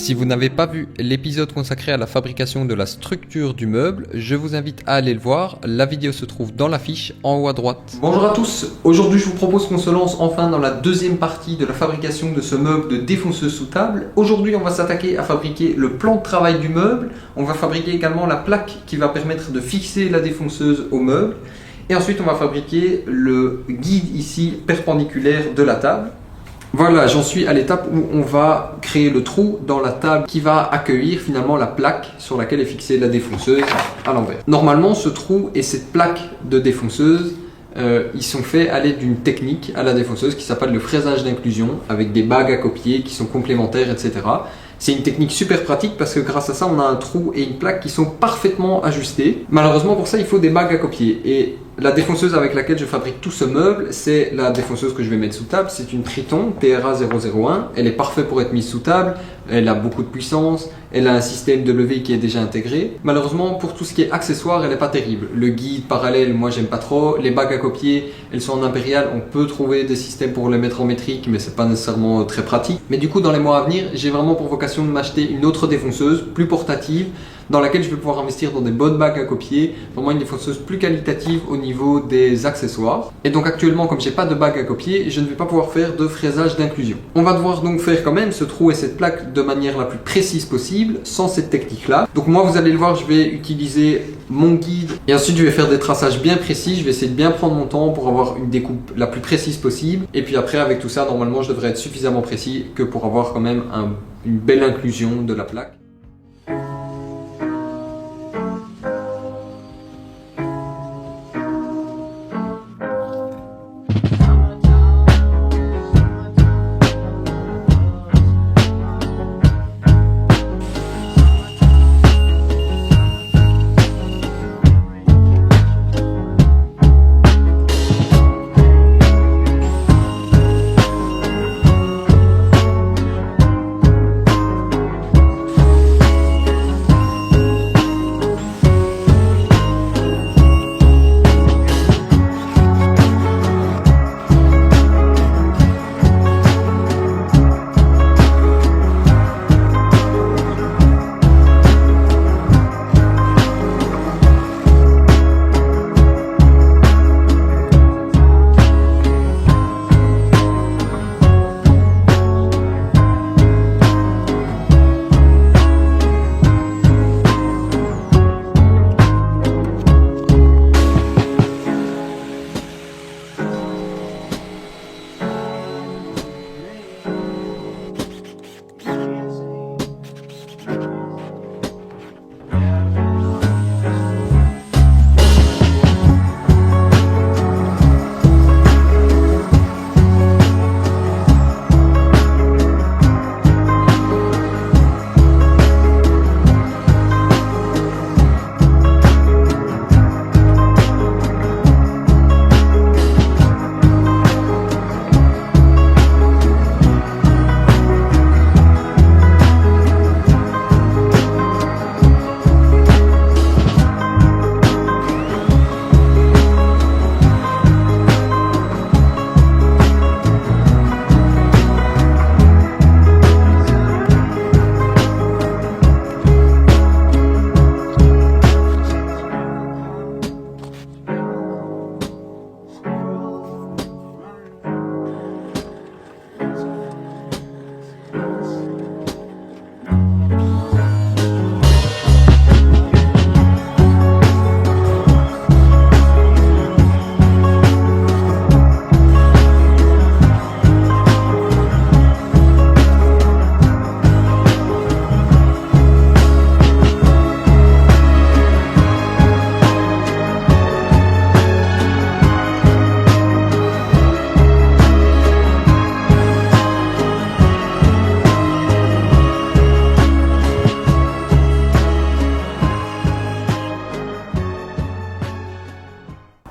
Si vous n'avez pas vu l'épisode consacré à la fabrication de la structure du meuble, je vous invite à aller le voir. La vidéo se trouve dans la fiche en haut à droite. Bonjour à tous, aujourd'hui je vous propose qu'on se lance enfin dans la deuxième partie de la fabrication de ce meuble de défonceuse sous table. Aujourd'hui on va s'attaquer à fabriquer le plan de travail du meuble. On va fabriquer également la plaque qui va permettre de fixer la défonceuse au meuble. Et ensuite on va fabriquer le guide ici perpendiculaire de la table. Voilà, j'en suis à l'étape où on va créer le trou dans la table qui va accueillir finalement la plaque sur laquelle est fixée la défonceuse à l'envers. Normalement, ce trou et cette plaque de défonceuse, ils sont faits à l'aide d'une technique à la défonceuse qui s'appelle le fraisage d'inclusion avec des bagues à copier qui sont complémentaires, etc. C'est une technique super pratique parce que grâce à ça, on a un trou et une plaque qui sont parfaitement ajustés. Malheureusement, pour ça, il faut des bagues à copier. Et la défonceuse avec laquelle je fabrique tout ce meuble, c'est la défonceuse que je vais mettre sous table. C'est une Triton PRA 001. Elle est parfaite pour être mise sous table. Elle a beaucoup de puissance. Elle a un système de levée qui est déjà intégré. Malheureusement, pour tout ce qui est accessoire, elle n'est pas terrible. Le guide parallèle, moi, j'aime pas trop. Les bagues à copier, elles sont en impérial. On peut trouver des systèmes pour les mettre en métrique, mais c'est pas nécessairement très pratique. Mais du coup, dans les mois à venir, j'ai vraiment pour vocation de m'acheter une autre défonceuse, plus portative, dans laquelle je vais pouvoir investir dans des bonnes bagues à copier, vraiment une défonceuse plus qualitative au niveau des accessoires. Et donc actuellement, comme j'ai pas de bague à copier, je ne vais pas pouvoir faire de fraisage d'inclusion. On va devoir donc faire quand même ce trou et cette plaque de manière la plus précise possible, sans cette technique-là. Donc moi, vous allez le voir, je vais utiliser mon guide et ensuite je vais faire des traçages bien précis. Je vais essayer de bien prendre mon temps pour avoir une découpe la plus précise possible. Et puis après, avec tout ça, normalement, je devrais être suffisamment précis que pour avoir quand même une belle inclusion de la plaque.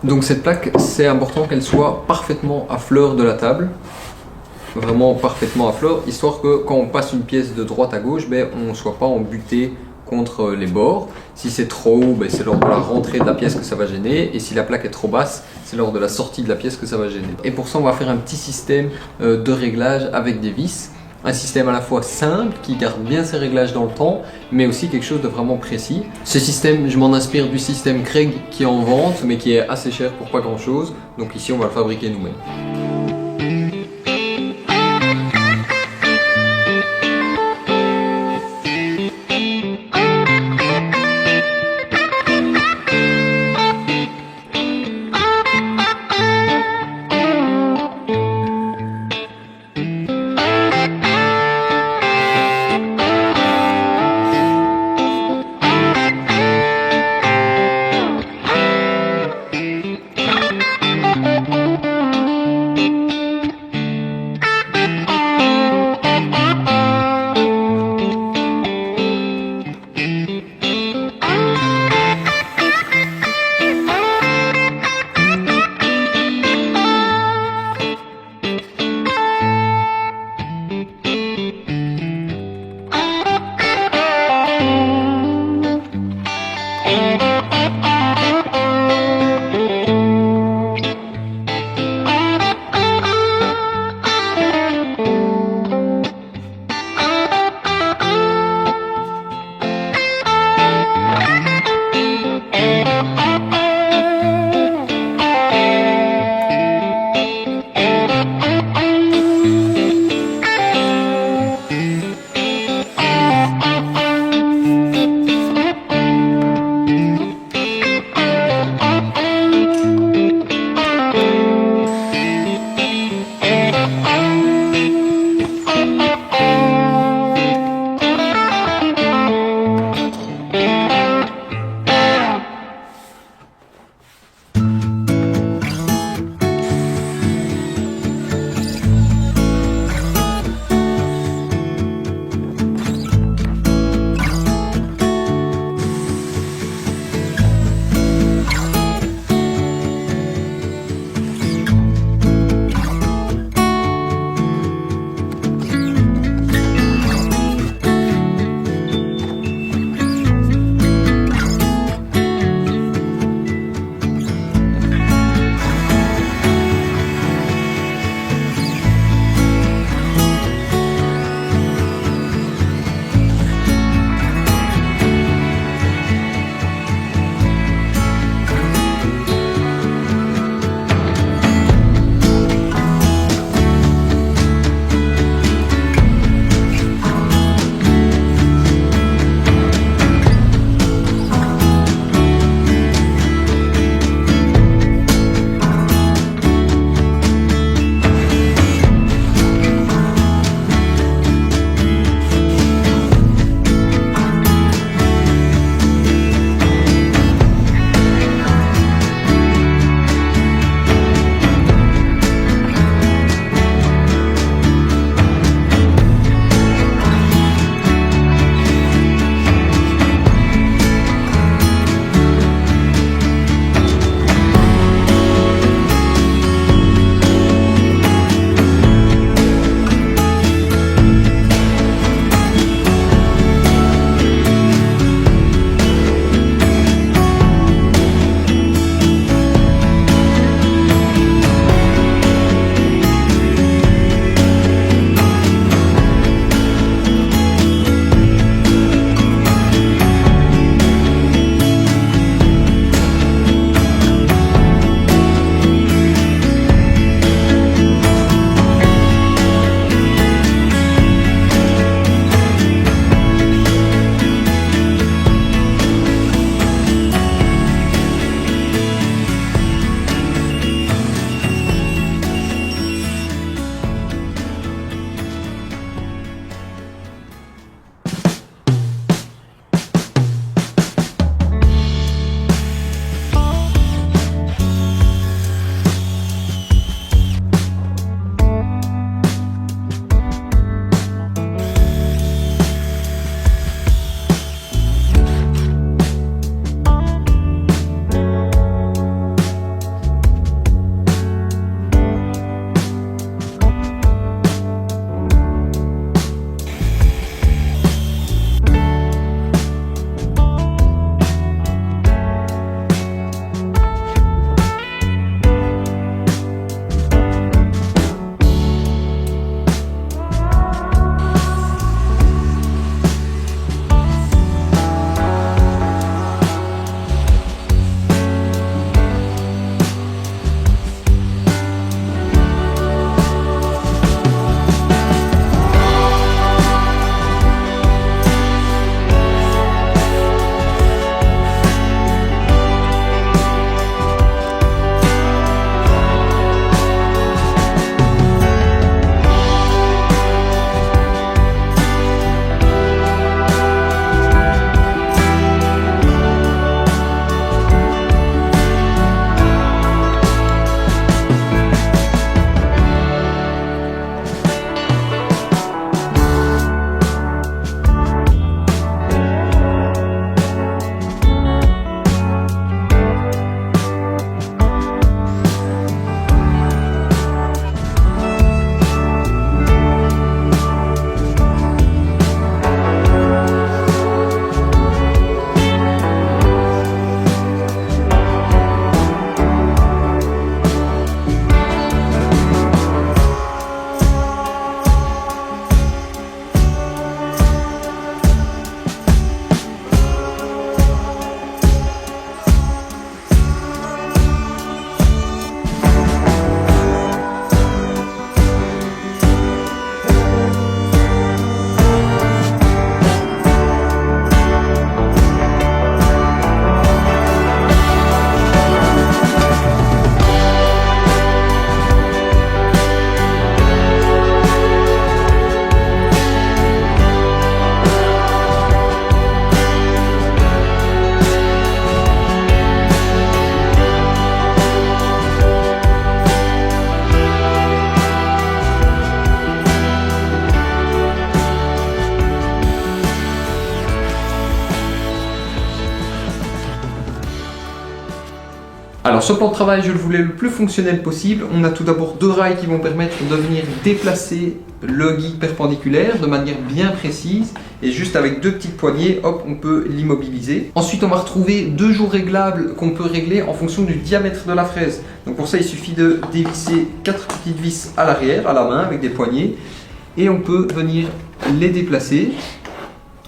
Donc cette plaque, c'est important qu'elle soit parfaitement à fleur de la table, vraiment parfaitement à fleur, histoire que quand on passe une pièce de droite à gauche, on ne soit pas embuté contre les bords. Si c'est trop haut, c'est lors de la rentrée de la pièce que ça va gêner, et si la plaque est trop basse, c'est lors de la sortie de la pièce que ça va gêner. Et pour ça, on va faire un petit système de réglage avec des vis. Un système à la fois simple, qui garde bien ses réglages dans le temps, mais aussi quelque chose de vraiment précis. Ce système, je m'en inspire du système Craig qui est en vente, mais qui est assez cher pour pas grand chose. Donc ici, on va le fabriquer nous-mêmes. Alors ce plan de travail, je le voulais le plus fonctionnel possible. On a tout d'abord 2 rails qui vont permettre de venir déplacer le guide perpendiculaire de manière bien précise, et juste avec 2 petites poignées, hop, on peut l'immobiliser. Ensuite, on va retrouver 2 joues réglables qu'on peut régler en fonction du diamètre de la fraise. Donc pour ça, il suffit de dévisser 4 petites vis à l'arrière, à la main, avec des poignées, et on peut venir les déplacer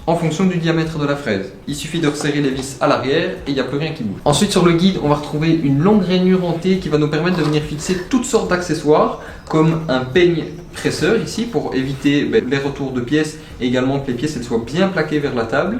en fonction du diamètre de la fraise. Il suffit de resserrer les vis à l'arrière et il n'y a plus rien qui bouge. Ensuite, sur le guide, on va retrouver une longue rainure en T qui va nous permettre de venir fixer toutes sortes d'accessoires, comme un peigne presseur ici pour éviter les retours de pièces, et également que les pièces elles soient bien plaquées vers la table.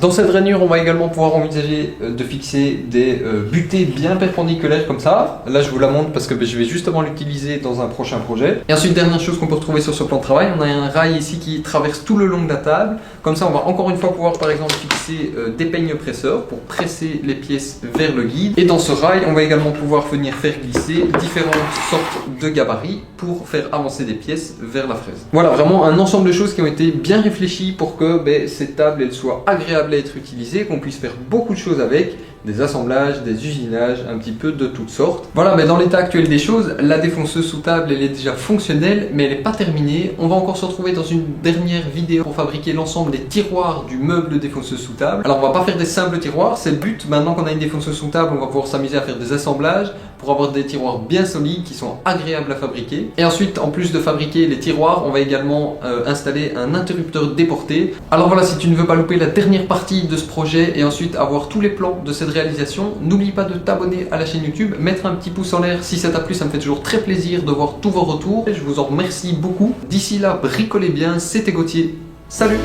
Dans cette rainure, on va également pouvoir envisager de fixer des butées bien perpendiculaires comme ça. Là, je vous la montre parce que je vais justement l'utiliser dans un prochain projet. Et ensuite, dernière chose qu'on peut retrouver sur ce plan de travail, on a un rail ici qui traverse tout le long de la table. Comme ça, on va encore une fois pouvoir par exemple fixer des peignes presseurs pour presser les pièces vers le guide. Et dans ce rail, on va également pouvoir venir faire glisser différentes sortes de gabarits pour faire avancer des pièces vers la fraise. Voilà, vraiment un ensemble de choses qui ont été bien réfléchies pour que cette table elle soit agréable à être utilisée, qu'on puisse faire beaucoup de choses avec, des assemblages, des usinages, un petit peu de toutes sortes. Voilà, mais dans l'état actuel des choses, la défonceuse sous table elle est déjà fonctionnelle, mais elle n'est pas terminée. On va encore se retrouver dans une dernière vidéo pour fabriquer l'ensemble des tiroirs du meuble défonceuse sous table. Alors on va pas faire des simples tiroirs, c'est le but. Maintenant qu'on a une défonceuse sous table, on va pouvoir s'amuser à faire des assemblages pour avoir des tiroirs bien solides qui sont agréables à fabriquer. Et ensuite, en plus de fabriquer les tiroirs, on va également installer un interrupteur déporté. Alors voilà, si tu ne veux pas louper la dernière partie de ce projet et ensuite avoir tous les plans de cette réalisation, n'oublie pas de t'abonner à la chaîne YouTube, mettre un petit pouce en l'air si ça t'a plu, ça me fait toujours très plaisir de voir tous vos retours. Je vous en remercie beaucoup. D'ici là, bricolez bien, c'était Gauthier. Salut!